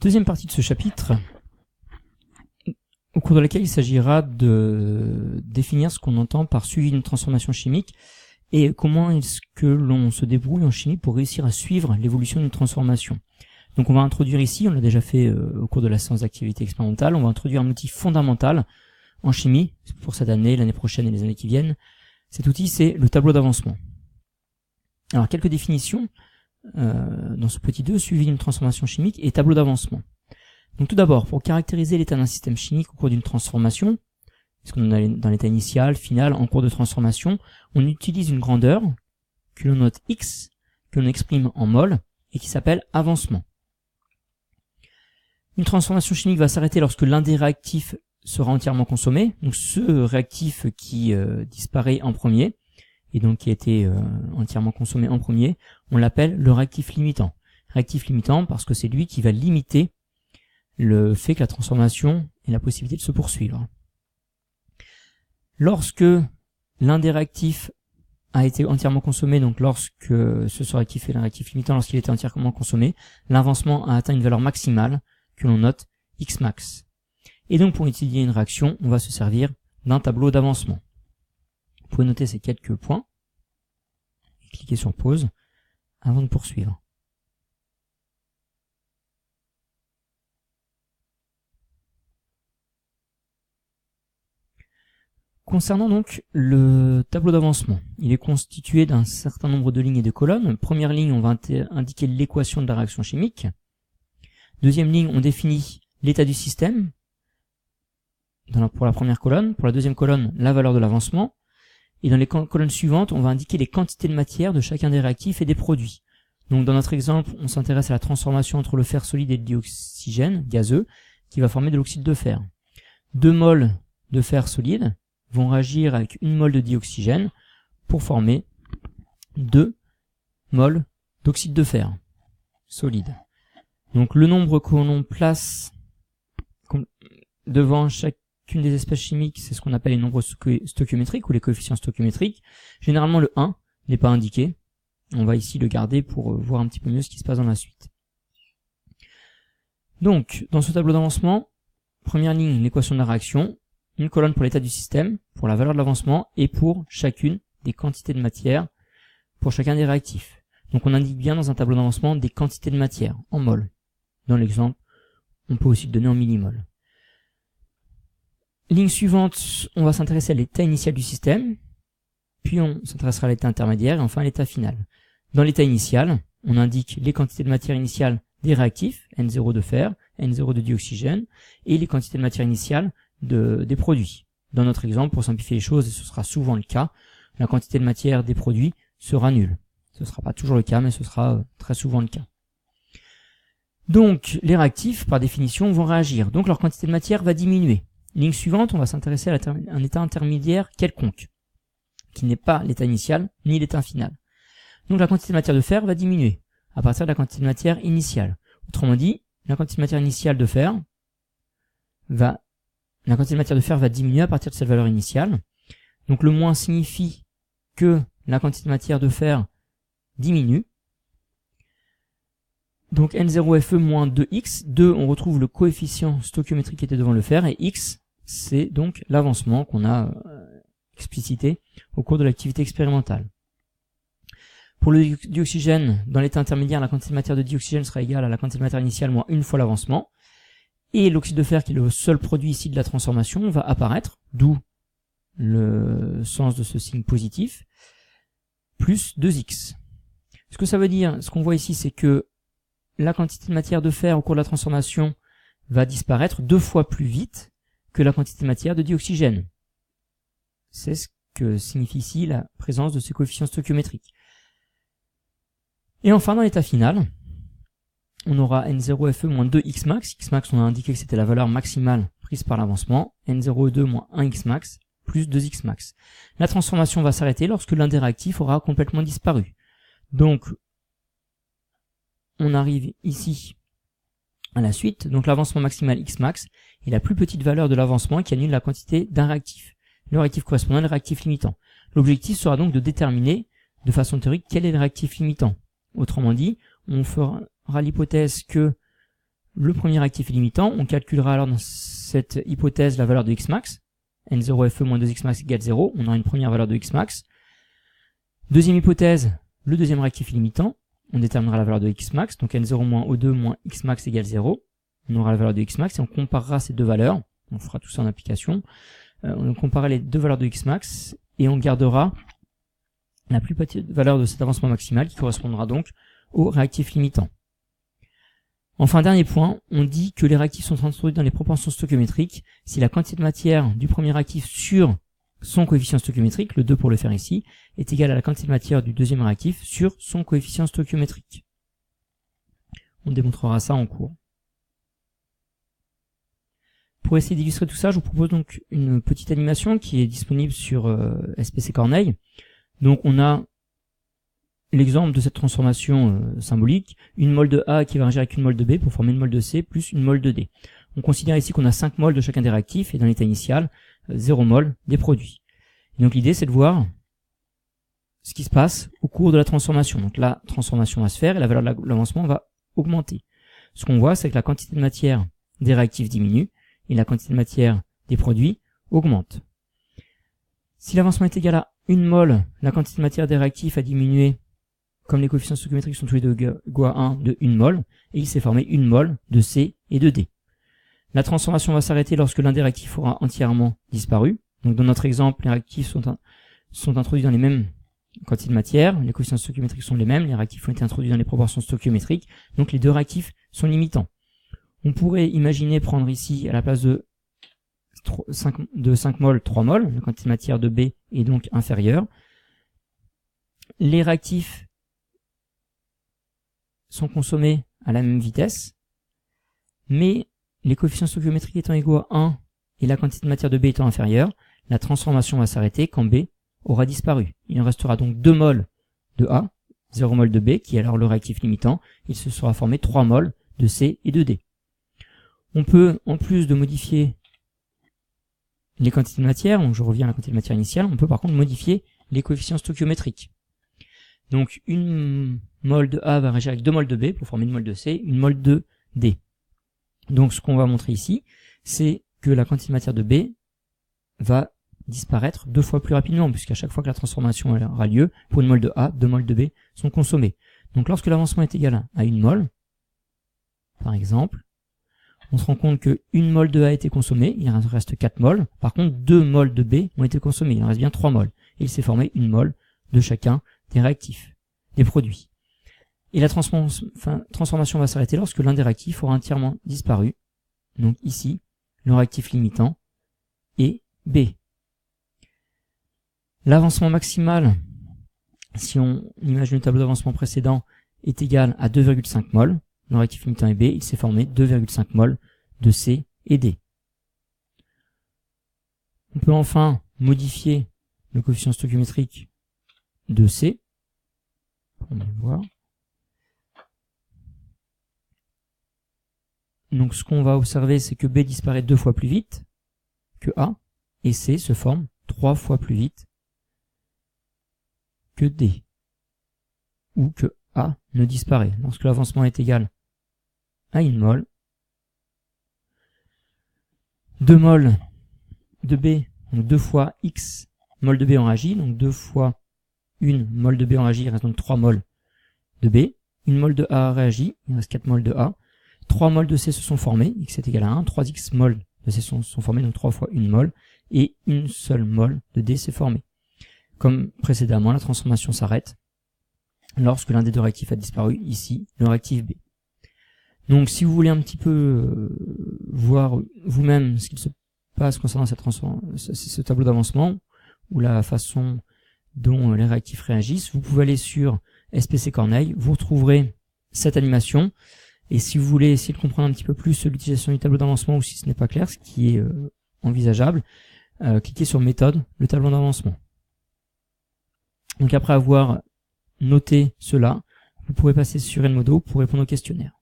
Deuxième partie de ce chapitre, au cours de laquelle il s'agira de définir ce qu'on entend par suivi d'une transformation chimique et comment est-ce que l'on se débrouille en chimie pour réussir à suivre l'évolution d'une transformation. Donc on va introduire ici, on l'a déjà fait au cours de la séance d'activité expérimentale, on va introduire un outil fondamental en chimie, pour cette année, l'année prochaine et les années qui viennent. Cet outil, c'est le tableau d'avancement. Alors quelques définitions dans ce petit 2, suivi d'une transformation chimique et tableau d'avancement. Donc tout d'abord, pour caractériser l'état d'un système chimique au cours d'une transformation, parce qu'on est dans l'état initial, final, en cours de transformation, on utilise une grandeur que l'on note X, que l'on exprime en mol, et qui s'appelle avancement. Une transformation chimique va s'arrêter lorsque l'un des réactifs sera entièrement consommé, donc ce réactif qui disparaît en premier, et donc qui a été entièrement consommé en premier, on l'appelle le réactif limitant. Réactif limitant parce que c'est lui qui va limiter le fait que la transformation ait la possibilité de se poursuivre. Lorsque l'un des réactifs a été entièrement consommé, donc lorsque ce réactif est un réactif limitant, lorsqu'il était entièrement consommé, l'avancement a atteint une valeur maximale que l'on note Xmax. Et donc pour étudier une réaction, on va se servir d'un tableau d'avancement. Vous pouvez noter ces quelques points, et cliquer sur pause avant de poursuivre. Concernant donc le tableau d'avancement, il est constitué d'un certain nombre de lignes et de colonnes. Première ligne, on va indiquer l'équation de la réaction chimique. Deuxième ligne, on définit l'état du système pour la première colonne. Pour la deuxième colonne, la valeur de l'avancement. Et dans les colonnes suivantes, on va indiquer les quantités de matière de chacun des réactifs et des produits. Donc dans notre exemple, on s'intéresse à la transformation entre le fer solide et le dioxygène gazeux qui va former de l'oxyde de fer. 2 moles de fer solide vont réagir avec 1 mol de dioxygène pour former 2 moles d'oxyde de fer solide. Donc le nombre que l'on place devant chacune des espèces chimiques, c'est ce qu'on appelle les nombres stoichiométriques ou les coefficients stoichiométriques. Généralement le 1 n'est pas indiqué. On va ici le garder pour voir un petit peu mieux ce qui se passe dans la suite. Donc dans ce tableau d'avancement, première ligne, l'équation de la réaction, une colonne pour l'état du système, pour la valeur de l'avancement, et pour chacune des quantités de matière pour chacun des réactifs. Donc on indique bien dans un tableau d'avancement des quantités de matière, en mol. Dans l'exemple, on peut aussi le donner en millimol. Ligne suivante, on va s'intéresser à l'état initial du système, puis on s'intéressera à l'état intermédiaire, et enfin à l'état final. Dans l'état initial, on indique les quantités de matière initiale des réactifs, N0 de fer, N0 de dioxygène, et les quantités de matière initiale des produits. Dans notre exemple, pour simplifier les choses, et ce sera souvent le cas, la quantité de matière des produits sera nulle. Ce ne sera pas toujours le cas, mais ce sera très souvent le cas. Donc, les réactifs, par définition, vont réagir. Donc, leur quantité de matière va diminuer. Ligne suivante, on va s'intéresser à un état intermédiaire quelconque, qui n'est pas l'état initial, ni l'état final. Donc, la quantité de matière de fer va diminuer, à partir de la quantité de matière initiale. Autrement dit, la quantité de matière initiale de fer va diminuer à partir de cette valeur initiale. Donc le moins signifie que la quantité de matière de fer diminue. Donc N0Fe moins 2x. 2, on retrouve le coefficient stoichiométrique qui était devant le fer, et x, c'est donc l'avancement qu'on a explicité au cours de l'activité expérimentale. Pour le dioxygène, dans l'état intermédiaire, la quantité de matière de dioxygène sera égale à la quantité de matière initiale moins 1 fois l'avancement. Et l'oxyde de fer, qui est le seul produit ici de la transformation, va apparaître, d'où le sens de ce signe positif, plus 2x. Ce que ça veut dire, ce qu'on voit ici, c'est que la quantité de matière de fer au cours de la transformation va disparaître 2 fois plus vite que la quantité de matière de dioxygène. C'est ce que signifie ici la présence de ces coefficients stoichiométriques. Et enfin, dans l'état final, on aura N0Fe moins 2Xmax. Xmax, on a indiqué que c'était la valeur maximale prise par l'avancement. N0E2 moins 1Xmax plus 2Xmax. La transformation va s'arrêter lorsque l'un des réactifs aura complètement disparu. Donc, on arrive ici à la suite. Donc l'avancement maximal Xmax est la plus petite valeur de l'avancement qui annule la quantité d'un réactif. Le réactif correspondant est le réactif limitant. L'objectif sera donc de déterminer de façon théorique quel est le réactif limitant. Autrement dit, on fera l'hypothèse que le premier réactif est limitant, on calculera alors dans cette hypothèse la valeur de Xmax. N0 FE moins 2Xmax égale 0, on aura une première valeur de Xmax. Deuxième hypothèse, le deuxième réactif est limitant, on déterminera la valeur de Xmax, donc N0 moins O2 moins Xmax égale 0. On aura la valeur de Xmax et on comparera ces deux valeurs. On fera tout ça en application. On comparera les deux valeurs de Xmax et on gardera la plus petite valeur de cet avancement maximal qui correspondra donc au réactif limitant. Enfin, dernier point, on dit que les réactifs sont introduits dans les proportions stoichiométriques si la quantité de matière du premier réactif sur son coefficient stoichiométrique, le 2 pour le faire ici, est égale à la quantité de matière du deuxième réactif sur son coefficient stoichiométrique. On démontrera ça en cours. Pour essayer d'illustrer tout ça, je vous propose donc une petite animation qui est disponible sur SPC Corneille. Donc on a l'exemple de cette transformation symbolique, une mole de A qui va réagir avec une mole de B pour former une mole de C plus une mole de D. On considère ici qu'on a 5 moles de chacun des réactifs et dans l'état initial, 0 mol des produits. Et donc l'idée c'est de voir ce qui se passe au cours de la transformation. Donc la transformation va se faire et la valeur de l'avancement va augmenter. Ce qu'on voit c'est que la quantité de matière des réactifs diminue et la quantité de matière des produits augmente. Si l'avancement est égal à 1 mol, la quantité de matière des réactifs a diminué, comme les coefficients stoichiométriques sont tous les deux égaux à 1, de 1 mol, et il s'est formé 1 mol de C et de D. La transformation va s'arrêter lorsque l'un des réactifs aura entièrement disparu. Donc dans notre exemple, les réactifs sont introduits dans les mêmes quantités de matière, les coefficients stoichiométriques sont les mêmes, les réactifs ont été introduits dans les proportions stoichiométriques, donc les deux réactifs sont limitants. On pourrait imaginer prendre ici, à la place de 5 moles, 3 moles, la quantité de matière de B est donc inférieure. Les réactifs sont consommés à la même vitesse, mais les coefficients stoichiométriques étant égaux à 1 et la quantité de matière de B étant inférieure, la transformation va s'arrêter quand B aura disparu. Il en restera donc 2 moles de A, 0 mol de B, qui est alors le réactif limitant. Il se sera formé 3 moles de C et de D. On peut, en plus de modifier les quantités de matière, donc je reviens à la quantité de matière initiale, on peut par contre modifier les coefficients stoichiométriques. Donc une mol de A va réagir avec 2 moles de B pour former une mol de C, une mol de D. Donc ce qu'on va montrer ici, c'est que la quantité de matière de B va disparaître 2 fois plus rapidement, puisqu'à chaque fois que la transformation aura lieu, pour une mol de A, 2 moles de B sont consommés. Donc lorsque l'avancement est égal à 1 mol, par exemple, on se rend compte que 1 mol de A a été consommée, il reste 4 mols. Par contre, 2 mols de B ont été consommés, il en reste bien 3 mols. Et il s'est formé 1 mol de chacun des réactifs, des produits. Et la transformation va s'arrêter lorsque l'un des réactifs aura entièrement disparu. Donc ici, le réactif limitant est B. L'avancement maximal, si on imagine le tableau d'avancement précédent, est égal à 2,5 mols. Le réactif limitant est B, il s'est formé 2,5 mols de C et D. On peut enfin modifier le coefficient stoichiométrique de C. On va voir. Donc ce qu'on va observer, c'est que B disparaît 2 fois plus vite que A, et C se forme 3 fois plus vite que D, ou que A ne disparaît. Lorsque l'avancement est égal à 1 mol, 2 mols de B, donc 2 fois X mol de B en réagit, donc 2 fois 1 mol de B en réagit, il reste donc 3 mols de B, 1 mol de A réagit, il reste 4 mols de A, 3 mols de C se sont formés, X est égal à 1, 3X mols de C sont formés, donc 3 fois 1 mol, et une seule mol de D s'est formée. Comme précédemment, la transformation s'arrête lorsque l'un des deux réactifs a disparu, ici, le réactif B. Donc si vous voulez un petit peu voir vous-même ce qu'il se passe concernant ce tableau d'avancement, ou la façon dont les réactifs réagissent, vous pouvez aller sur SPC Corneille, vous retrouverez cette animation, et si vous voulez essayer de comprendre un petit peu plus l'utilisation du tableau d'avancement, ou si ce n'est pas clair, ce qui est envisageable, cliquez sur méthode, le tableau d'avancement. Donc après avoir noté cela, vous pourrez passer sur Edmodo pour répondre au questionnaire.